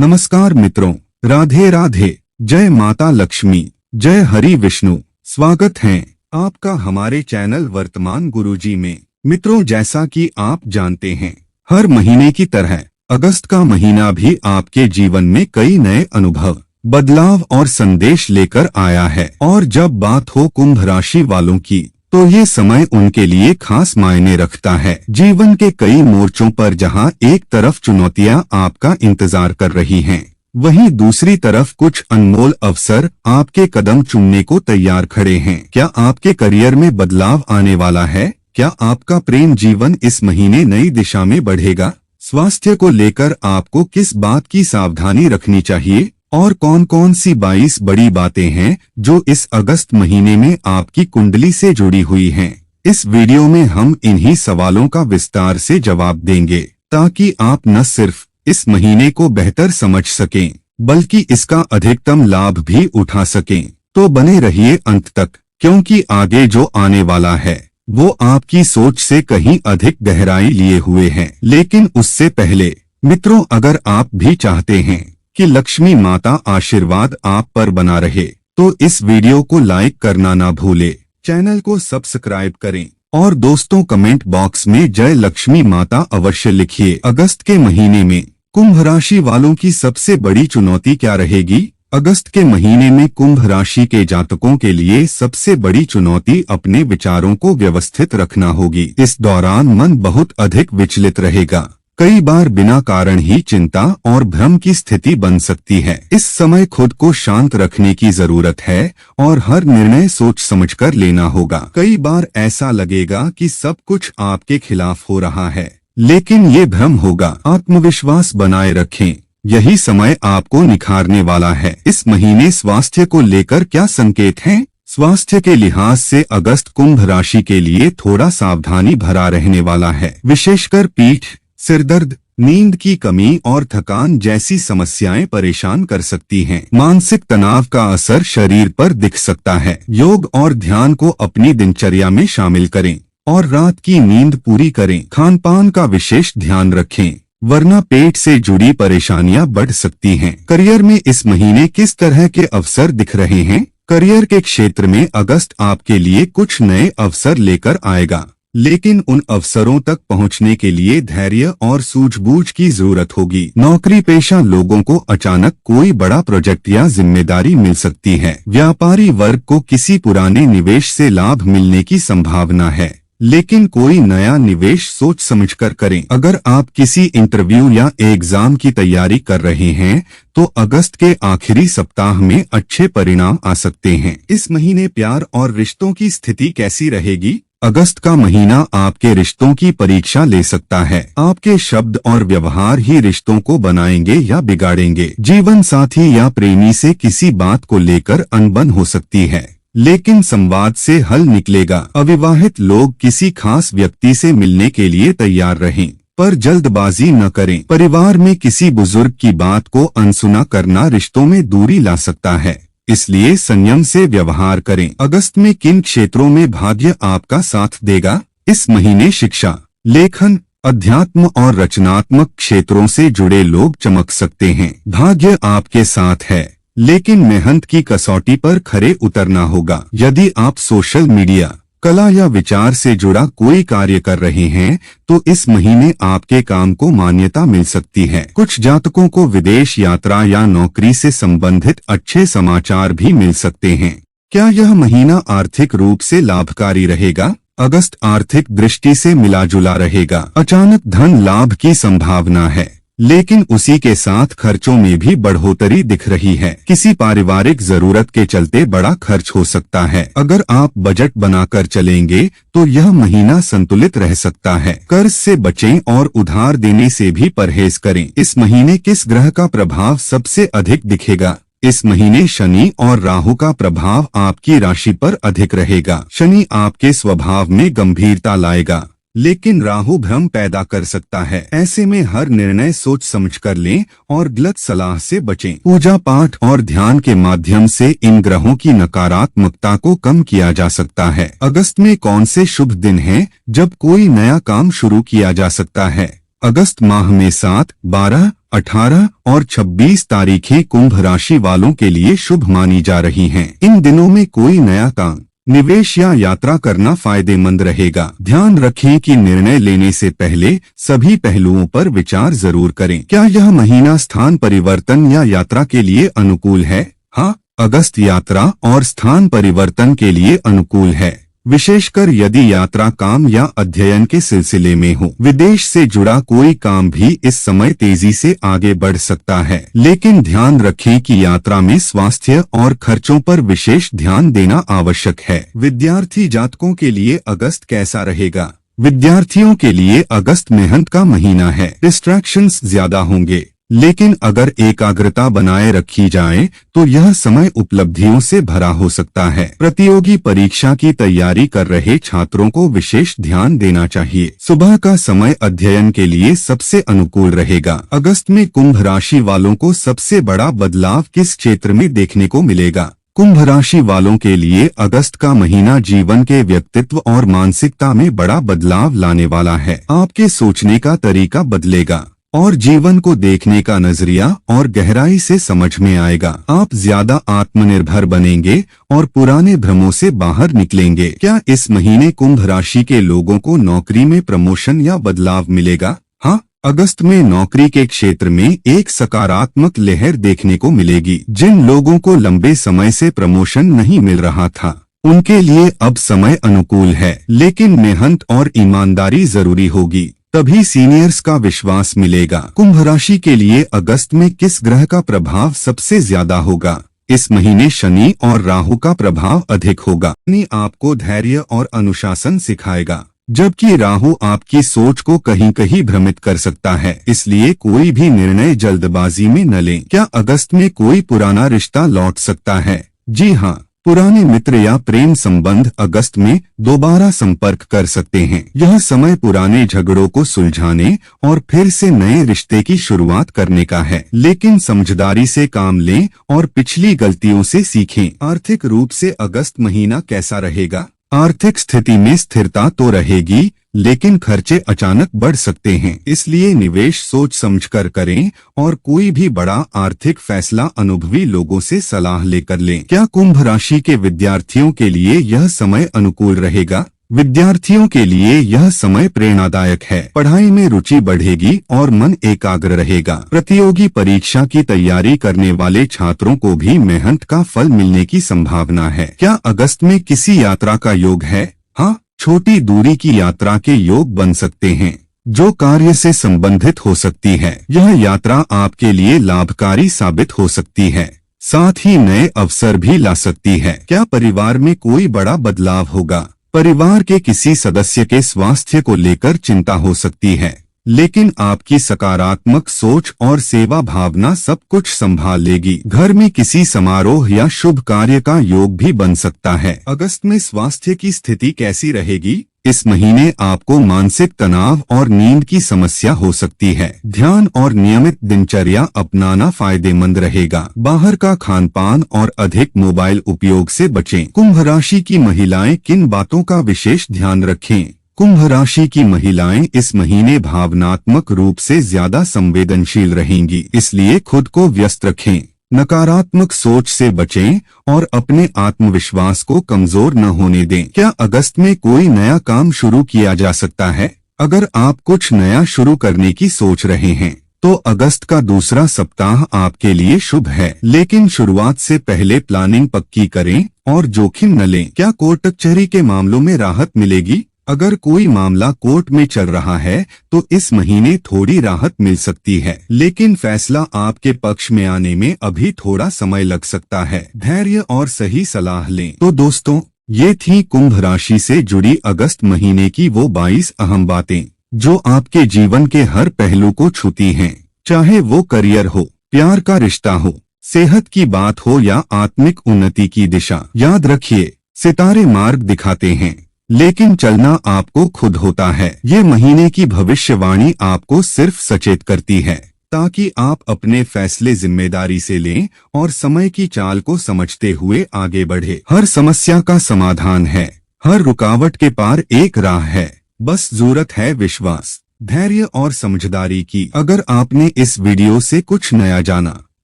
नमस्कार मित्रों, राधे राधे। जय माता लक्ष्मी, जय हरि विष्णु। स्वागत है आपका हमारे चैनल वर्तमान गुरुजी में। मित्रों, जैसा कि आप जानते हैं, हर महीने की तरह अगस्त का महीना भी आपके जीवन में कई नए अनुभव, बदलाव और संदेश लेकर आया है। और जब बात हो कुंभ राशि वालों की, तो ये समय उनके लिए खास मायने रखता है। जीवन के कई मोर्चों पर जहां एक तरफ चुनौतियां आपका इंतजार कर रही हैं, वहीं दूसरी तरफ कुछ अनमोल अवसर आपके कदम चूमने को तैयार खड़े हैं। क्या आपके करियर में बदलाव आने वाला है? क्या आपका प्रेम जीवन इस महीने नई दिशा में बढ़ेगा? स्वास्थ्य को लेकर आपको किस बात की सावधानी रखनी चाहिए? और कौन कौन सी 22 बड़ी बातें हैं जो इस अगस्त महीने में आपकी कुंडली से जुड़ी हुई हैं? इस वीडियो में हम इन्हीं सवालों का विस्तार से जवाब देंगे, ताकि आप न सिर्फ इस महीने को बेहतर समझ सकें, बल्कि इसका अधिकतम लाभ भी उठा सकें। तो बने रहिए अंत तक, क्योंकि आगे जो आने वाला है वो आपकी सोच से कहीं अधिक गहराई लिए हुए है। लेकिन उससे पहले मित्रों, अगर आप भी चाहते हैं कि लक्ष्मी माता आशीर्वाद आप पर बना रहे, तो इस वीडियो को लाइक करना ना भूले, चैनल को सब्सक्राइब करें और दोस्तों कमेंट बॉक्स में जय लक्ष्मी माता अवश्य लिखिए। अगस्त के महीने में कुंभ राशि वालों की सबसे बड़ी चुनौती क्या रहेगी? अगस्त के महीने में कुंभ राशि के जातकों के लिए सबसे बड़ी चुनौती अपने विचारों को व्यवस्थित रखना होगी। इस दौरान मन बहुत अधिक विचलित रहेगा। कई बार बिना कारण ही चिंता और भ्रम की स्थिति बन सकती है। इस समय खुद को शांत रखने की जरूरत है और हर निर्णय सोच समझकर लेना होगा। कई बार ऐसा लगेगा कि सब कुछ आपके खिलाफ हो रहा है, लेकिन ये भ्रम होगा। आत्मविश्वास बनाए रखें, यही समय आपको निखारने वाला है। इस महीने स्वास्थ्य को लेकर क्या संकेत हैं? स्वास्थ्य के लिहाज से अगस्त कुंभ राशि के लिए थोड़ा सावधानी भरा रहने वाला है। विशेषकर पीठ, सिरदर्द, नींद की कमी और थकान जैसी समस्याएं परेशान कर सकती हैं। मानसिक तनाव का असर शरीर पर दिख सकता है। योग और ध्यान को अपनी दिनचर्या में शामिल करें और रात की नींद पूरी करें। खान पान का विशेष ध्यान रखें, वरना पेट से जुड़ी परेशानियां बढ़ सकती हैं। करियर में इस महीने किस तरह के अवसर दिख रहे हैं? करियर के क्षेत्र में अगस्त आपके लिए कुछ नए अवसर लेकर आएगा, लेकिन उन अवसरों तक पहुंचने के लिए धैर्य और सूझबूझ की जरूरत होगी। नौकरी पेशा लोगों को अचानक कोई बड़ा प्रोजेक्ट या जिम्मेदारी मिल सकती है। व्यापारी वर्ग को किसी पुराने निवेश से लाभ मिलने की संभावना है, लेकिन कोई नया निवेश सोच समझकर करें। अगर आप किसी इंटरव्यू या एग्जाम की तैयारी कर रहे हैं, तो अगस्त के आखिरी सप्ताह में अच्छे परिणाम आ सकते हैं। इस महीने प्यार और रिश्तों की स्थिति कैसी रहेगी? अगस्त का महीना आपके रिश्तों की परीक्षा ले सकता है। आपके शब्द और व्यवहार ही रिश्तों को बनाएंगे या बिगाड़ेंगे। जीवन साथी या प्रेमी से किसी बात को लेकर अनबन हो सकती है, लेकिन संवाद से हल निकलेगा। अविवाहित लोग किसी खास व्यक्ति से मिलने के लिए तैयार रहें, पर जल्दबाजी न करें। परिवार में किसी बुजुर्ग की बात को अनसुना करना रिश्तों में दूरी ला सकता है, इसलिए संयम से व्यवहार करें। अगस्त में किन क्षेत्रों में भाग्य आपका साथ देगा? इस महीने शिक्षा, लेखन, अध्यात्म और रचनात्मक क्षेत्रों से जुड़े लोग चमक सकते हैं। भाग्य आपके साथ है, लेकिन मेहनत की कसौटी पर खरे उतरना होगा। यदि आप सोशल मीडिया, कला या विचार से जुड़ा कोई कार्य कर रहे हैं, तो इस महीने आपके काम को मान्यता मिल सकती है। कुछ जातकों को विदेश यात्रा या नौकरी से संबंधित अच्छे समाचार भी मिल सकते हैं। क्या यह महीना आर्थिक रूप से लाभकारी रहेगा? अगस्त आर्थिक दृष्टि से मिला जुला रहेगा। अचानक धन लाभ की संभावना है, लेकिन उसी के साथ खर्चों में भी बढ़ोतरी दिख रही है। किसी पारिवारिक जरूरत के चलते बड़ा खर्च हो सकता है। अगर आप बजट बनाकर चलेंगे, तो यह महीना संतुलित रह सकता है। कर्ज से बचें और उधार देने से भी परहेज करें। इस महीने किस ग्रह का प्रभाव सबसे अधिक दिखेगा? इस महीने शनि और राहु का प्रभाव आपकी राशि पर अधिक रहेगा। शनि आपके स्वभाव में गंभीरता लाएगा, लेकिन राहु भ्रम पैदा कर सकता है। ऐसे में हर निर्णय सोच समझकर लें और गलत सलाह से बचें। पूजा पाठ और ध्यान के माध्यम से इन ग्रहों की नकारात्मकता को कम किया जा सकता है। अगस्त में कौन से शुभ दिन हैं जब कोई नया काम शुरू किया जा सकता है? अगस्त माह में 7, 12, 18 और 26 तारीखें कुंभ राशि वालों के लिए शुभ मानी जा रही हैं। इन दिनों में कोई नया काम, निवेश या यात्रा करना फायदेमंद रहेगा। ध्यान रखें कि निर्णय लेने से पहले सभी पहलुओं पर विचार जरूर करें। क्या यह महीना स्थान परिवर्तन या यात्रा के लिए अनुकूल है? हाँ, अगस्त यात्रा और स्थान परिवर्तन के लिए अनुकूल है, विशेषकर यदि यात्रा काम या अध्ययन के सिलसिले में हो। विदेश से जुड़ा कोई काम भी इस समय तेजी से आगे बढ़ सकता है, लेकिन ध्यान रखें कि यात्रा में स्वास्थ्य और खर्चों पर विशेष ध्यान देना आवश्यक है। विद्यार्थी जातकों के लिए अगस्त कैसा रहेगा? विद्यार्थियों के लिए अगस्त मेहनत का महीना है। डिस्ट्रैक्शंस ज्यादा होंगे, लेकिन अगर एकाग्रता बनाए रखी जाए तो यह समय उपलब्धियों से भरा हो सकता है। प्रतियोगी परीक्षा की तैयारी कर रहे छात्रों को विशेष ध्यान देना चाहिए। सुबह का समय अध्ययन के लिए सबसे अनुकूल रहेगा। अगस्त में कुंभ राशि वालों को सबसे बड़ा बदलाव किस क्षेत्र में देखने को मिलेगा? कुंभ राशि वालों के लिए अगस्त का महीना जीवन के व्यक्तित्व और मानसिकता में बड़ा बदलाव लाने वाला है। आपके सोचने का तरीका बदलेगा और जीवन को देखने का नजरिया और गहराई से समझ में आएगा। आप ज्यादा आत्मनिर्भर बनेंगे और पुराने भ्रमों से बाहर निकलेंगे। क्या इस महीने कुंभ राशि के लोगों को नौकरी में प्रमोशन या बदलाव मिलेगा? हाँ, अगस्त में नौकरी के क्षेत्र में एक सकारात्मक लहर देखने को मिलेगी। जिन लोगों को लंबे समय से प्रमोशन नहीं मिल रहा था, उनके लिए अब समय अनुकूल है, लेकिन मेहनत और ईमानदारी जरूरी होगी, तभी सीनियर्स का विश्वास मिलेगा। कुंभ राशि के लिए अगस्त में किस ग्रह का प्रभाव सबसे ज्यादा होगा? इस महीने शनि और राहु का प्रभाव अधिक होगा। शनि आपको धैर्य और अनुशासन सिखाएगा, जबकि राहु आपकी सोच को कहीं कहीं भ्रमित कर सकता है। इसलिए कोई भी निर्णय जल्दबाजी में न लें। क्या अगस्त में कोई पुराना रिश्ता लौट सकता है? जी हाँ, पुराने मित्र या प्रेम संबंध अगस्त में दोबारा संपर्क कर सकते हैं। यह समय पुराने झगड़ों को सुलझाने और फिर से नए रिश्ते की शुरुआत करने का है, लेकिन समझदारी से काम लें और पिछली गलतियों से सीखें। आर्थिक रूप से अगस्त महीना कैसा रहेगा? आर्थिक स्थिति में स्थिरता तो रहेगी, लेकिन खर्चे अचानक बढ़ सकते हैं। इसलिए निवेश सोच समझकर करें और कोई भी बड़ा आर्थिक फैसला अनुभवी लोगों से सलाह लेकर लें। क्या कुंभ राशि के विद्यार्थियों के लिए यह समय अनुकूल रहेगा? विद्यार्थियों के लिए यह समय प्रेरणादायक है। पढ़ाई में रुचि बढ़ेगी और मन एकाग्र रहेगा। प्रतियोगी परीक्षा की तैयारी करने वाले छात्रों को भी मेहनत का फल मिलने की संभावना है। क्या अगस्त में किसी यात्रा का योग है? हाँ, छोटी दूरी की यात्रा के योग बन सकते हैं, जो कार्य से संबंधित हो सकती है। यह यात्रा आपके लिए लाभकारी साबित हो सकती है, साथ ही नए अवसर भी ला सकती है। क्या परिवार में कोई बड़ा बदलाव होगा? परिवार के किसी सदस्य के स्वास्थ्य को लेकर चिंता हो सकती है, लेकिन आपकी सकारात्मक सोच और सेवा भावना सब कुछ संभाल लेगी। घर में किसी समारोह या शुभ कार्य का योग भी बन सकता है। अगस्त में स्वास्थ्य की स्थिति कैसी रहेगी? इस महीने आपको मानसिक तनाव और नींद की समस्या हो सकती है। ध्यान और नियमित दिनचर्या अपनाना फायदेमंद रहेगा। बाहर का खानपान और अधिक मोबाइल उपयोग से बचें। कुंभ राशि की महिलाएं किन बातों का विशेष ध्यान रखें? कुंभ राशि की महिलाएं इस महीने भावनात्मक रूप से ज्यादा संवेदनशील रहेंगी, इसलिए खुद को व्यस्त रखें। नकारात्मक सोच से बचें और अपने आत्मविश्वास को कमजोर न होने दें। क्या अगस्त में कोई नया काम शुरू किया जा सकता है? अगर आप कुछ नया शुरू करने की सोच रहे हैं, तो अगस्त का दूसरा सप्ताह आपके लिए शुभ है, लेकिन शुरुआत से पहले प्लानिंग पक्की करें और जोखिम न लें। क्या कोर्ट कचहरी के मामलों में राहत मिलेगी? अगर कोई मामला कोर्ट में चल रहा है तो इस महीने थोड़ी राहत मिल सकती है, लेकिन फैसला आपके पक्ष में आने में अभी थोड़ा समय लग सकता है। धैर्य और सही सलाह लें। तो दोस्तों, ये थी कुंभ राशि से जुड़ी अगस्त महीने की वो 22 अहम बातें जो आपके जीवन के हर पहलू को छूती हैं। चाहे वो करियर हो, प्यार का रिश्ता हो, सेहत की बात हो या आत्मिक उन्नति की दिशा। याद रखिए, सितारे मार्ग दिखाते हैं, लेकिन चलना आपको खुद होता है। ये महीने की भविष्यवाणी आपको सिर्फ सचेत करती है, ताकि आप अपने फैसले जिम्मेदारी से लें और समय की चाल को समझते हुए आगे बढ़े। हर समस्या का समाधान है, हर रुकावट के पार एक राह है, बस जरूरत है विश्वास। धैर्य और समझदारी की। अगर आपने इस वीडियो से कुछ नया जाना,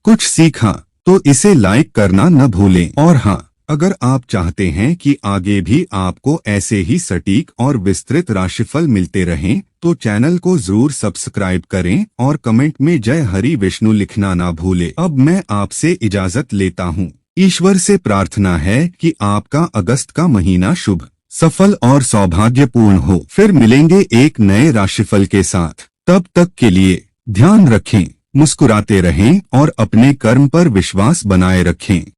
कुछ सीखा, तो इसे लाइक करना न भूलें। और हाँ, अगर आप चाहते हैं कि आगे भी आपको ऐसे ही सटीक और विस्तृत राशिफल मिलते रहें, तो चैनल को जरूर सब्सक्राइब करें और कमेंट में जय हरि विष्णु लिखना ना भूलें। अब मैं आपसे इजाजत लेता हूँ। ईश्वर से प्रार्थना है कि आपका अगस्त का महीना शुभ, सफल और सौभाग्यपूर्ण हो। फिर मिलेंगे एक नए राशिफल के साथ। तब तक के लिए ध्यान रखें, मुस्कुराते रहें और अपने कर्म पर विश्वास बनाए रखें।